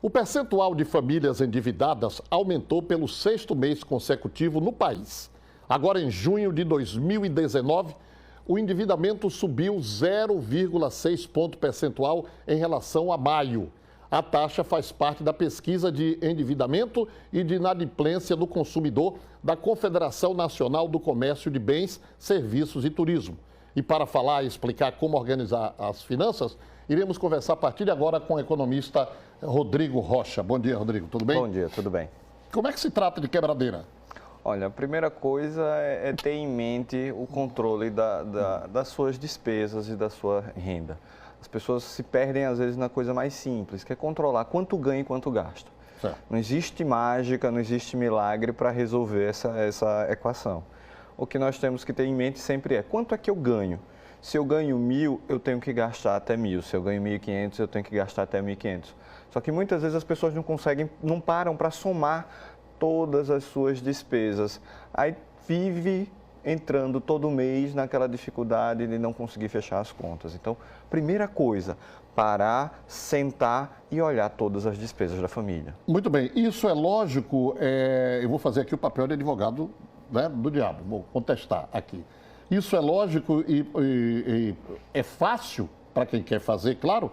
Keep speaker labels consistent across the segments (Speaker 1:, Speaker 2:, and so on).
Speaker 1: O percentual de famílias endividadas aumentou pelo sexto mês consecutivo no país. Agora, em junho de 2019, o endividamento subiu 0,6 ponto percentual em relação a maio. A taxa faz parte da pesquisa de endividamento e de inadimplência do consumidor da Confederação Nacional do Comércio de Bens, Serviços e Turismo. E para falar e explicar como organizar as finanças, iremos conversar a partir de agora com o economista Rodrigo Rocha. Bom dia, Rodrigo. Tudo bem?
Speaker 2: Bom dia, tudo bem.
Speaker 1: Como é que se trata de quebradeira?
Speaker 2: Olha, a primeira coisa é ter em mente o controle das suas despesas e da sua renda. As pessoas se perdem, às vezes, na coisa mais simples, que é controlar quanto ganha e quanto gasta.
Speaker 1: Certo.
Speaker 2: Não existe mágica, não existe milagre para resolver essa equação. O que nós temos que ter em mente sempre é quanto é que eu ganho. Se eu ganho 1.000, eu tenho que gastar até 1.000. Se eu ganho 1.500, eu tenho que gastar até 1.500. Só que muitas vezes as pessoas não param para somar todas as suas despesas. Aí vive entrando todo mês naquela dificuldade de não conseguir fechar as contas. Então, primeira coisa, parar, sentar e olhar todas as despesas da família.
Speaker 1: Muito bem, isso é lógico, eu vou fazer aqui o papel de advogado, né, do diabo, vou contestar aqui. Isso é lógico e é fácil para quem quer fazer, claro,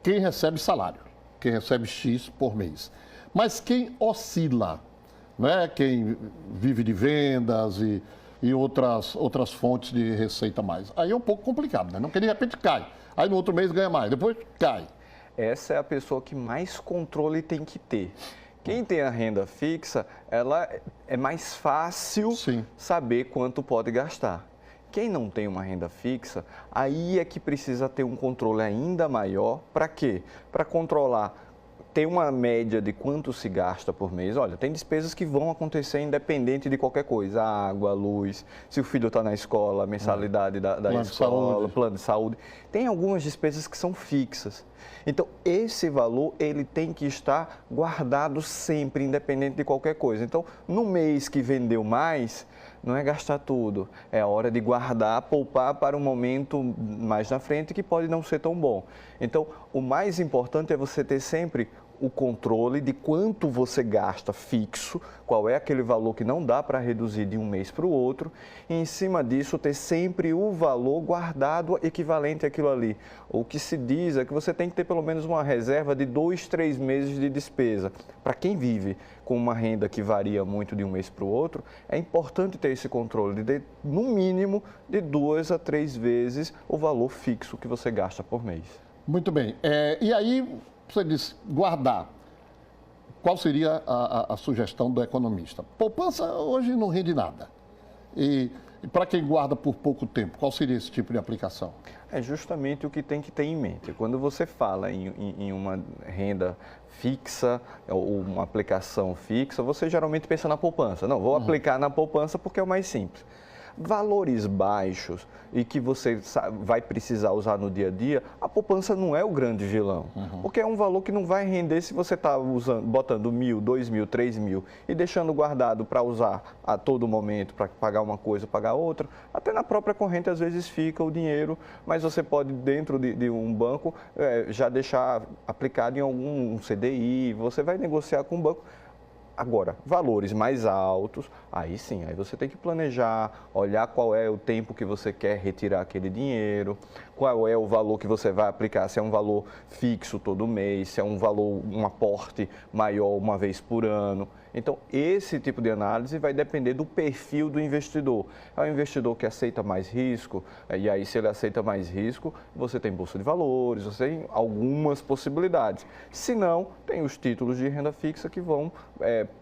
Speaker 1: quem recebe salário, quem recebe X por mês. Mas quem oscila, né? Quem vive de vendas e outras fontes de receita mais. Aí é um pouco complicado, né? Não que de repente cai. Aí no outro mês ganha mais, depois cai.
Speaker 2: Essa é a pessoa que mais controle tem que ter. Quem tem a renda fixa, ela é mais fácil saber quanto pode gastar. Quem não tem uma renda fixa, aí é que precisa ter um controle ainda maior. Para quê? Para controlar. Tem uma média de quanto se gasta por mês. Olha, tem despesas que vão acontecer independente de qualquer coisa. Água, luz, se o filho está na escola, a mensalidade da escola, plano de saúde. Tem algumas despesas que são fixas. Então, esse valor, ele tem que estar guardado sempre, independente de qualquer coisa. Então, no mês que vendeu mais, não é gastar tudo. É a hora de guardar, poupar para um momento mais na frente que pode não ser tão bom. Então, o mais importante é você ter sempre o controle de quanto você gasta fixo, qual é aquele valor que não dá para reduzir de um mês para o outro, e em cima disso ter sempre o valor guardado equivalente àquilo ali. O que se diz é que você tem que ter pelo menos uma reserva de 2, 3 meses de despesa. Para quem vive com uma renda que varia muito de um mês para o outro, é importante ter esse controle de ter, no mínimo, de 2 a 3 vezes o valor fixo que você gasta por mês.
Speaker 1: Muito bem. E aí, você disse guardar. Qual seria a sugestão do economista? Poupança hoje não rende nada. E para quem guarda por pouco tempo, qual seria esse tipo de aplicação?
Speaker 2: É justamente o que tem que ter em mente. Quando você fala em uma renda fixa ou uma aplicação fixa, você geralmente pensa na poupança. Não, vou aplicar na poupança porque é o mais simples. Valores baixos e que você vai precisar usar no dia a dia, a poupança não é o grande vilão. Porque é um valor que não vai render se você está botando 1.000, 2.000, 3.000 e deixando guardado para usar a todo momento, para pagar uma coisa, pagar outra. Até na própria corrente às vezes fica o dinheiro, mas você pode dentro de um banco já deixar aplicado em algum CDI, você vai negociar com o banco. Agora, valores mais altos, aí sim, aí você tem que planejar, olhar qual é o tempo que você quer retirar aquele dinheiro, qual é o valor que você vai aplicar, se é um valor fixo todo mês, se é um valor, um aporte maior uma vez por ano. Então, esse tipo de análise vai depender do perfil do investidor. É um investidor que aceita mais risco, e aí se ele aceita mais risco, você tem bolsa de valores, você tem algumas possibilidades. Se não, tem os títulos de renda fixa que vão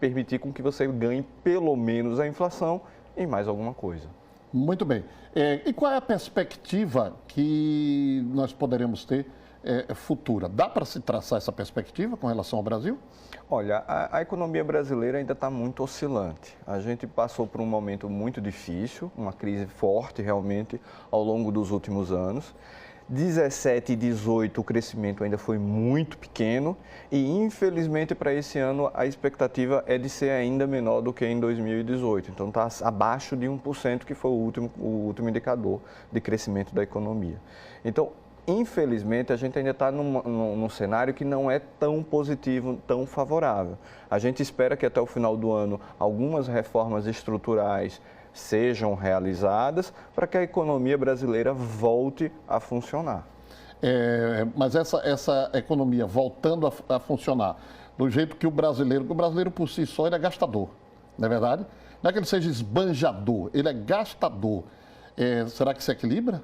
Speaker 2: permitir com que você ganhe pelo menos a inflação e mais alguma coisa. Muito bem.
Speaker 1: E qual é a perspectiva que nós poderemos ter futura? Dá para se traçar essa perspectiva com relação ao Brasil?
Speaker 2: Olha, a economia brasileira ainda está muito oscilante. A gente passou por um momento muito difícil, uma crise forte realmente ao longo dos últimos anos. 17 e 18 o crescimento ainda foi muito pequeno e infelizmente para esse ano a expectativa é de ser ainda menor do que em 2018. Então está abaixo de 1%, que foi o último indicador de crescimento da economia. Então infelizmente, a gente ainda está num cenário que não é tão positivo, tão favorável. A gente espera que até o final do ano algumas reformas estruturais sejam realizadas para que a economia brasileira volte a funcionar.
Speaker 1: Mas essa economia voltando a funcionar do jeito que o brasileiro por si só ele é gastador, não é verdade? Não é que ele seja esbanjador, ele é gastador. Será que se equilibra?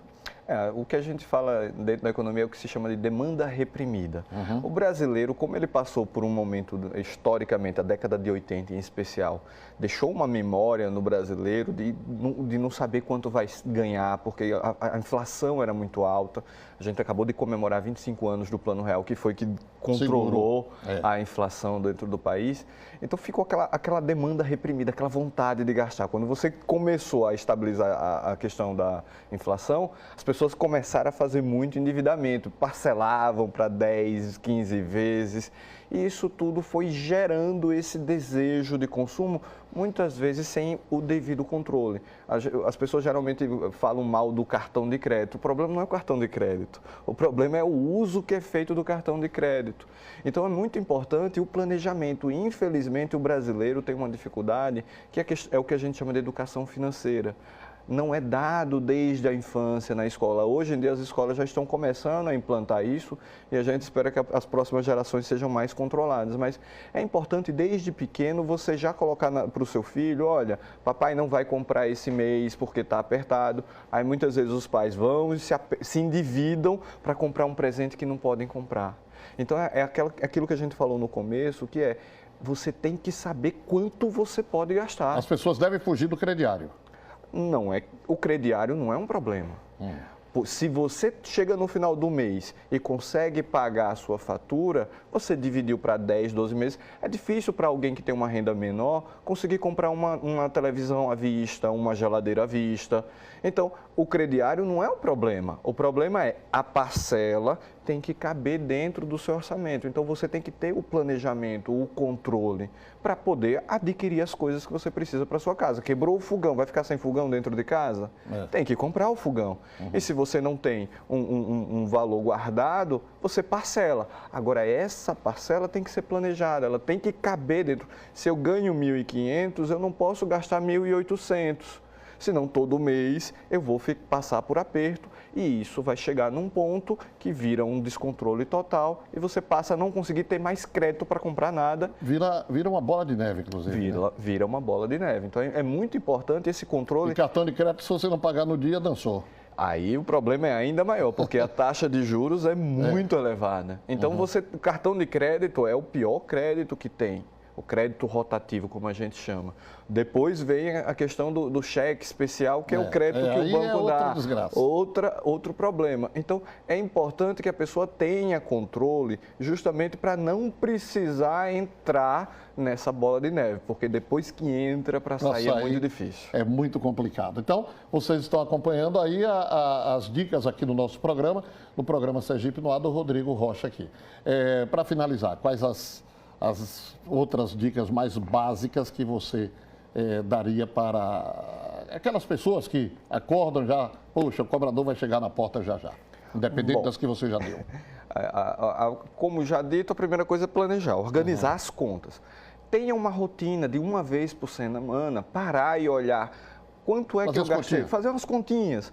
Speaker 2: O que a gente fala dentro da economia é o que se chama de demanda reprimida. O brasileiro, como ele passou por um momento, historicamente, a década de 80 em especial, deixou uma memória no brasileiro de não saber quanto vai ganhar, porque a inflação era muito alta. A gente acabou de comemorar 25 anos do Plano Real, que foi que controlou a inflação dentro do país. Então ficou aquela demanda reprimida, aquela vontade de gastar. Quando você começou a estabilizar a questão da inflação, as pessoas começaram a fazer muito endividamento, parcelavam para 10, 15 vezes. E isso tudo foi gerando esse desejo de consumo, muitas vezes sem o devido controle. As pessoas geralmente falam mal do cartão de crédito. O problema não é o cartão de crédito, o problema é o uso que é feito do cartão de crédito. Então é muito importante o planejamento. Infelizmente o brasileiro tem uma dificuldade que é o que a gente chama de educação financeira. Não é dado desde a infância na escola. Hoje em dia as escolas já estão começando a implantar isso e a gente espera que as próximas gerações sejam mais controladas. Mas é importante desde pequeno você já colocar para o seu filho, olha, papai não vai comprar esse mês porque está apertado. Aí muitas vezes os pais vão e se endividam para comprar um presente que não podem comprar. Então aquilo que a gente falou no começo, que é você tem que saber quanto você pode gastar.
Speaker 1: As pessoas devem fugir do crediário.
Speaker 2: Não é, o crediário não é um problema. Se você chega no final do mês e consegue pagar a sua fatura, você dividiu para 10, 12 meses, é difícil para alguém que tem uma renda menor conseguir comprar uma televisão à vista, uma geladeira à vista. Então, o crediário não é o problema é a parcela tem que caber dentro do seu orçamento. Então, você tem que ter o planejamento, o controle, para poder adquirir as coisas que você precisa para sua casa. Quebrou o fogão, vai ficar sem fogão dentro de casa? Tem que comprar o fogão. E se você não tem um valor guardado, você parcela. Agora, essa parcela tem que ser planejada, ela tem que caber dentro. Se eu ganho 1.500, eu não posso gastar 1.800. Senão todo mês eu vou passar por aperto e isso vai chegar num ponto que vira um descontrole total e você passa a não conseguir ter mais crédito para comprar nada.
Speaker 1: Vira uma bola de neve, inclusive.
Speaker 2: Vira uma bola de neve. Então é muito importante esse controle.
Speaker 1: E cartão de crédito, se você não pagar no dia, dançou.
Speaker 2: Aí o problema é ainda maior, porque a taxa de juros é muito elevada. Então o cartão de crédito é o pior crédito que tem. O crédito rotativo, como a gente chama. Depois vem a questão do cheque especial, que é o crédito que o banco dá. Outro problema. Então, é importante que a pessoa tenha controle, justamente para não precisar entrar nessa bola de neve, porque depois que entra, para sair é muito difícil.
Speaker 1: É muito complicado. Então, vocês estão acompanhando aí as dicas aqui no nosso programa, no programa Sergipe no ar do Rodrigo Rocha aqui. Para finalizar, quais as outras dicas mais básicas que você daria para aquelas pessoas que acordam já, poxa, o cobrador vai chegar na porta já já, independente das que você já deu?
Speaker 2: Como já dito, a primeira coisa é planejar, organizar as contas. Tenha uma rotina de uma vez por semana, parar e olhar quanto é que eu gastei? Fazer umas continhas.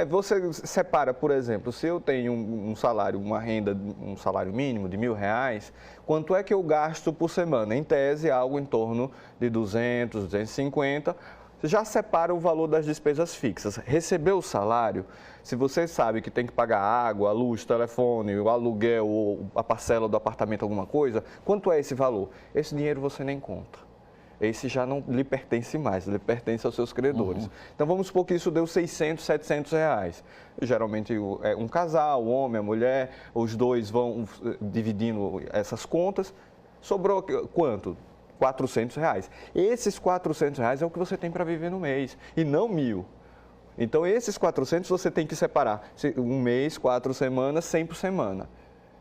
Speaker 2: Você separa, por exemplo, se eu tenho um salário, uma renda, um salário mínimo de R$1.000, quanto é que eu gasto por semana? Em tese, algo em torno de 200, 250. Você já separa o valor das despesas fixas. Recebeu o salário, se você sabe que tem que pagar água, luz, telefone, o aluguel, ou a parcela do apartamento, alguma coisa, quanto é esse valor? Esse dinheiro você nem conta. Esse já não lhe pertence mais, lhe pertence aos seus credores. Então, vamos supor que isso deu R$600, R$700. Geralmente, é um casal, o homem, a mulher, os dois vão dividindo essas contas. Sobrou quanto? R$400. Esses R$400 é o que você tem para viver no mês, e não 1.000. Então, esses 400 você tem que separar. Um mês, 4 semanas, 100 por semana.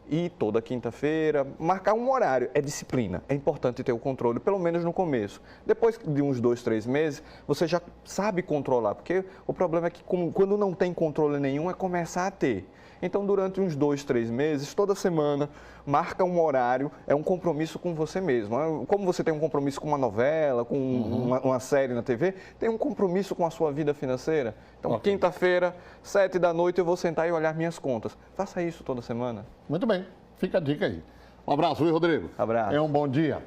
Speaker 2: ir toda quinta-feira, marcar um horário. É disciplina, é importante ter o controle, pelo menos no começo. Depois de uns 2, 3 meses, você já sabe controlar, porque o problema é que quando não tem controle nenhum, é começar a ter. Então, durante uns 2, 3 meses, toda semana, marca um horário, é um compromisso com você mesmo. Como você tem um compromisso com uma novela, com uma série na TV, tem um compromisso com a sua vida financeira. Então, quinta-feira, 7 da noite, eu vou sentar e olhar minhas contas. Faça isso toda semana.
Speaker 1: Muito bem, fica a dica aí. Um abraço, viu, Rodrigo?
Speaker 2: Abraço.
Speaker 1: É um bom dia.